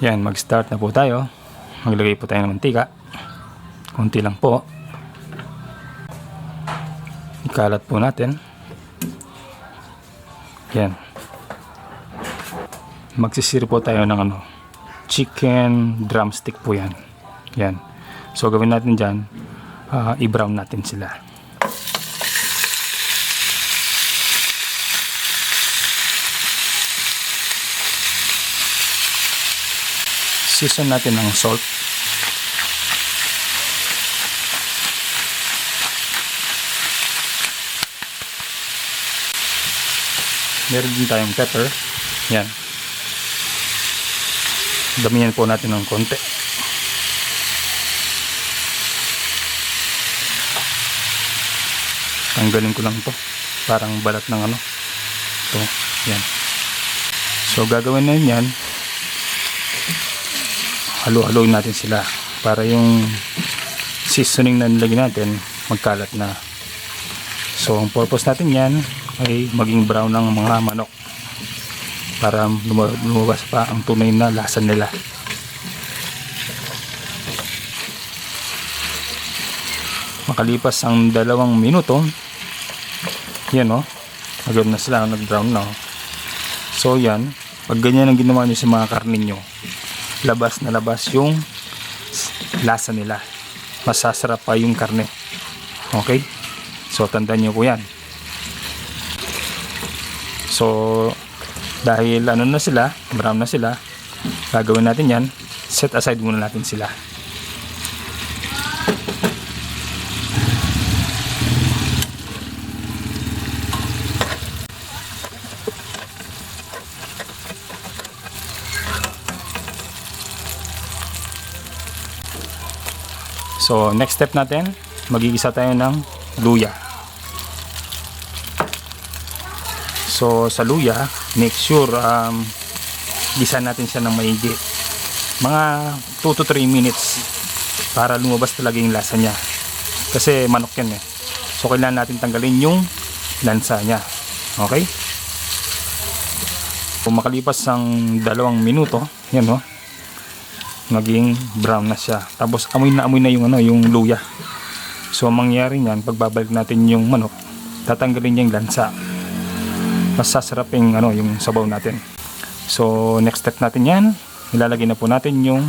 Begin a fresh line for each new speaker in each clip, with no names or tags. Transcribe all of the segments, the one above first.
Yan, mag-start na po tayo. Maglagay po tayo ng mantika. Kunti lang po. Ikalat po natin. Yan. Magsisiro po tayo ng chicken drumstick po yan. Yan. So gawin natin dyan, i-brown natin sila. Season natin ng salt. Meron din tayong pepper. Yan. Damihan po natin ng konti. Tanggalin ko lang to. Parang balat ng ito. Yan. So gagawin na yan. Halo-haloin natin sila para yung seasoning na nilagay natin magkalat na. So ang purpose natin yan ay maging brown ng mga manok para lumabas pa ang tunay na lasa nila. Makalipas ang 2 minuto, yan agad na sila nag-brown na. So yan, pag ganyan ang ginawa nyo sa mga karne nyo, labas na labas yung lasa nila. Masasarap pa yung karne. Okay? So tandaan nyo po yan. So dahil na sila, brown na sila, gagawin natin yan, set aside muna natin sila. So next step natin, magigisa tayo ng luya. So sa luya, make sure gisa natin siya ng maigi. Mga 2 to 3 minutes para lumabas talaga yung lasa niya. Kasi manok yan So kailangan natin tanggalin yung lansa niya. Okay? Kung makalipas ang 2 minuto, yan maging brown na siya. Tapos amoy na yung yung luya. So mangyayari niyan, pagbabalik natin yung manok, tatanggalin niya yung lansa. Mas sasarap yung yung sabaw natin. So next step natin yan, ilalagay na po natin yung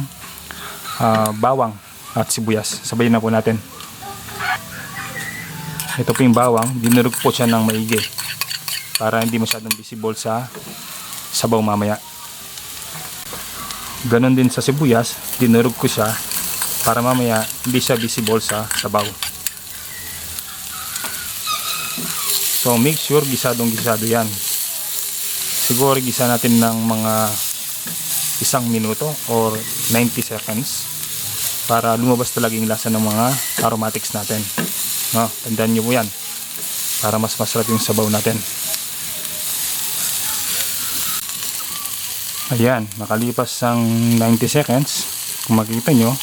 bawang at sibuyas. Sabayin na po natin. Ito po yung bawang, dinurog po siya ng maigi para hindi masyadong visible sa sabaw mamaya. Ganon din sa sibuyas, dinurog ko siya para mamaya hindi siya visible sa sabaw. So make sure gisadong gisado yan. Siguro gisa natin ng mga 1 minuto or 90 seconds para lumabas talaga yung lasa ng mga aromatics natin. Tandaan nyo po yan para mas masarap yung sabaw natin. Ayan, nakalipas ang 90 seconds, kung makikita nyo,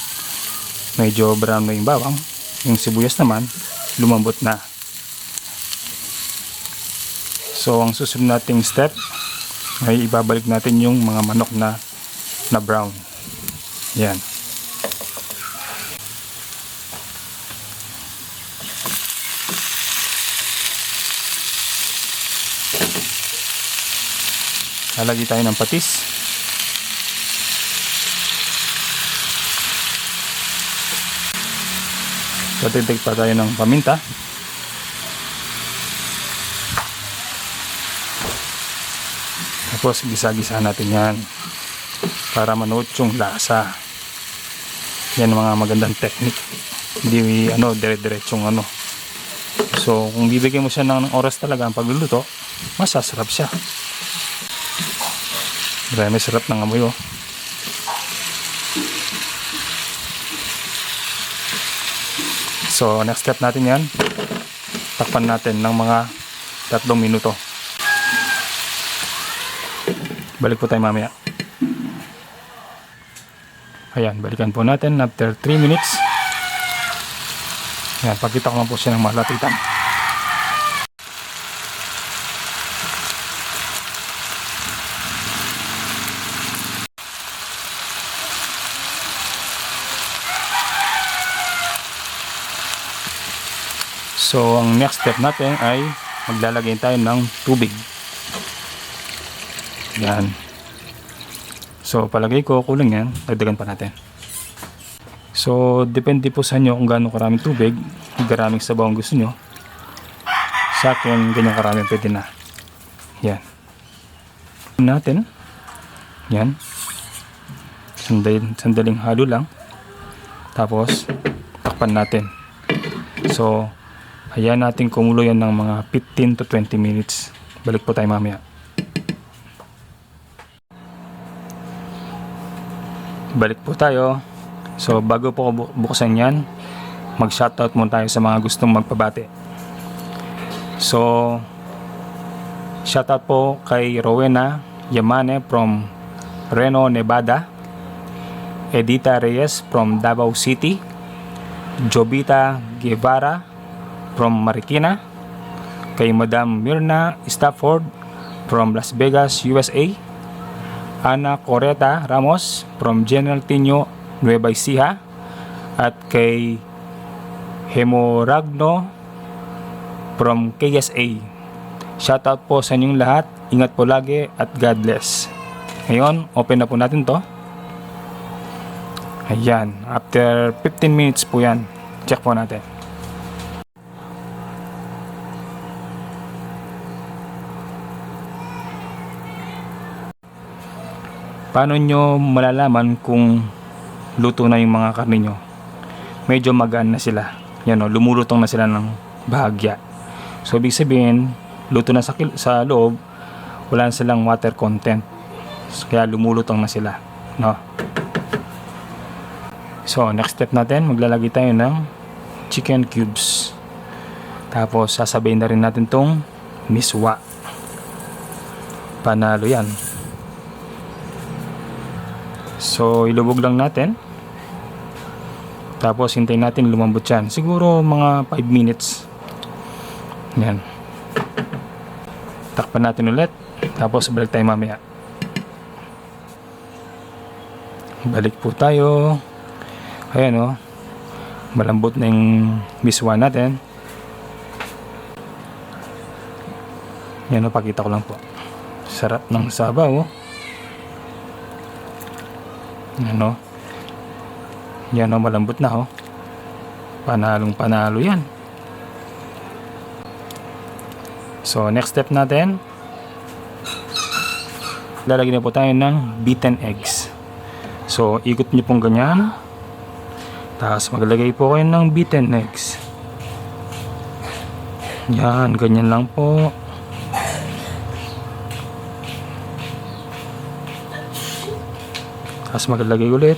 medyo brown na yung bawang. Yung sibuyas naman, lumambot na. So, ang susunod nating step ay ibabalik natin yung mga manok na brown. Ayan. Lalagay tayo ng patis. Titig pa tayo ng paminta. Tapos gisa-gisa natin yan para manuot yung lasa. Yan mga magandang technique. Hindi dire-diretsong So kung bibigyan mo siya ng oras talaga ang pagluluto, masasarap siya. Marami sarap ng amoy So next step natin yan, takpan natin ng mga 3 minuto. Balik po tayo mamaya. Ayan, balikan po natin after 3 minutes. Ayan, pakita ko lang po siya ng malapitan. So ang next step natin ay maglalagay tayo ng tubig. Yan. So palagay ko kulang yan, dagdagan pa natin. So depende po sa inyo kung gaano karaming tubig, kung karaming sabaw ang gusto nyo. Sa akin, ganyan karaming pwede na. Yan. Natin. Yan. Sandaling halo lang. Tapos takpan natin. So hayaan natin kumulo yan ng mga 15 to 20 minutes. Balik po tayo mamaya. Balik po tayo. So bago po buksan yan, mag-shoutout muna tayo sa mga gustong magpabati. So shoutout po kay Rowena Yamane from Reno, Nevada, Edita Reyes from Davao City, Jobita Guevara from Marikina, kay Madam Mirna Stafford from Las Vegas, USA, Ana Coreta Ramos from General Tino, Nueva Ecija, at kay Hemoragno from KSA. Shoutout po sa inyong lahat. Ingat po lagi at God bless. Ngayon, open na po natin to. Ayan. After 15 minutes po yan. Check po natin. Paano nyo malalaman kung luto na yung mga karne nyo? Medyo magaan na sila. Yan o, lumulutong na sila ng bahagya. So, ibig sabihin, luto na sa loob, wala na silang water content. So, kaya lumulutong na sila. No? So, next step natin, maglalagay tayo ng chicken cubes. Tapos, sasabayin na rin natin tong miswa. Panalo yan. So, ilubog lang natin. Tapos, hintayin natin lumambot yan. Siguro, mga 5 minutes. Yan. Takpan natin ulit. Tapos balik tayo mamaya. Balik po tayo. Ayan o. Malambot na yung miswa natin. Yan o, pakita ko lang po. Sarap ng sabaw o. Yan o. Yan o, malambot na o. Panalong panalo yan. So, next step natin, lalagyan na po tayo ng beaten eggs. So, ikot nyo pong ganyan. Tapos, maglagay po kayo ng beaten eggs. Yan, ganyan lang po. Tapos, maglagay ulit.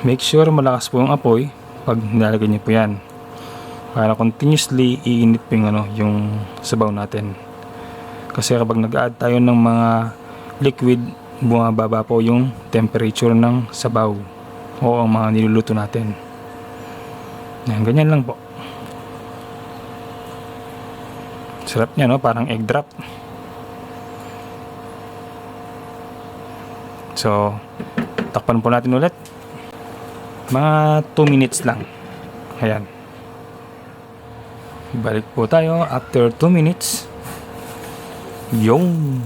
Make sure malakas po yung apoy pag nilalagay niyo po yan. Para continuously iinit po yung sabaw natin. Kasi kapag nag-add tayo ng mga liquid, bumababa po yung temperature ng sabaw o ang mga niluluto natin. Yan, ganyan lang po. Sarap niya, no? Parang egg drop. So, takpan po natin ulit. Mga 2 minutes lang. Ayan. Balik po tayo after 2 minutes. Yung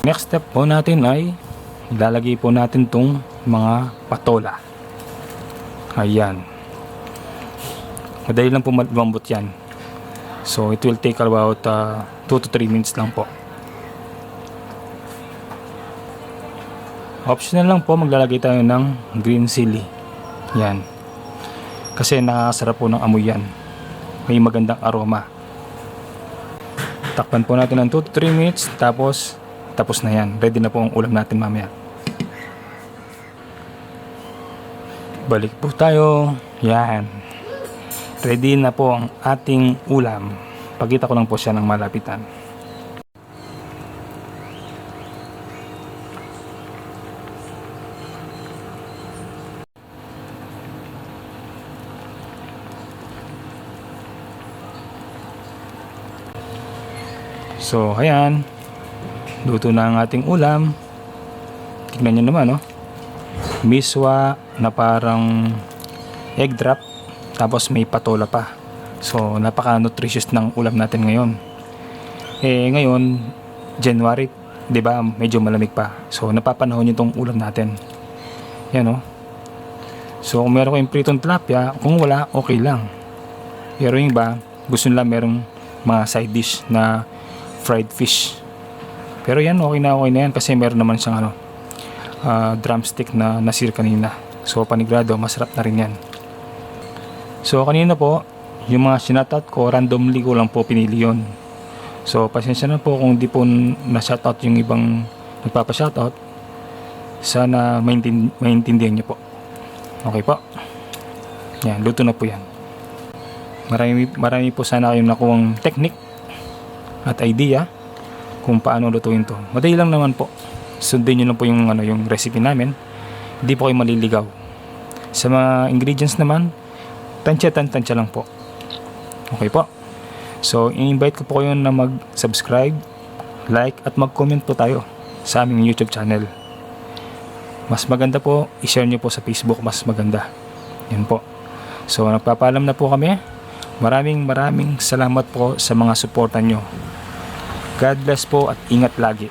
next step po natin ay ilalagay po natin tong mga patola. Ayan. Madali lang po lumambot yan. So it will take about 2 to 3 minutes lang po. Optional lang po, maglalagay tayo ng green chili. Yan. Kasi nakakasarap po ng amoy yan. May magandang aroma. Takpan po natin ng 2 to 3 minutes. Tapos na yan. Ready na po ang ulam natin mamaya. Balik po tayo. Yan. Ready na po ang ating ulam. Pakita ko lang po siya ng malapitan. So, ayan. Luto na ang ating ulam. Tignan nyo naman, no? Miswa na parang egg drop, tapos may patola pa. So napaka-nutritious ng ulam natin ngayon. Ngayon January, 'di ba? Medyo malamig pa. So napapanahon yung tong ulam natin. Yan, no? So kung meron kayong pritong tilapia, kung wala, okay lang. Pero yung iba, gusto nila merong mga side dish na fried fish. Pero yan, okay na yan kasi meron naman siyang drumstick na nasir kanina. So panigurado, masarap na rin yan. So kanina po, yung mga shoutout ko, randomly ko lang po pinili yun. So pasensya na po kung di po na-shoutout yung ibang nagpapa-shoutout. Sana maintindihan niyo po. Okay po. Yan, luto na po yan. Marami po sana kayong nakuhang technique at idea kung paano lutuin to. Madali lang naman po. Sundin nyo lang po yung recipe namin. Hindi po kayo maliligaw. Sa mga ingredients naman, tansya lang po. Okay po. So, i-invite ko po kayo na mag-subscribe, like, at mag-comment po tayo sa aming YouTube channel. Mas maganda po, i-share nyo po sa Facebook, mas maganda. Yan po. So, nagpapaalam na po kami. Maraming salamat po sa mga suporta nyo. God bless po at ingat lagi.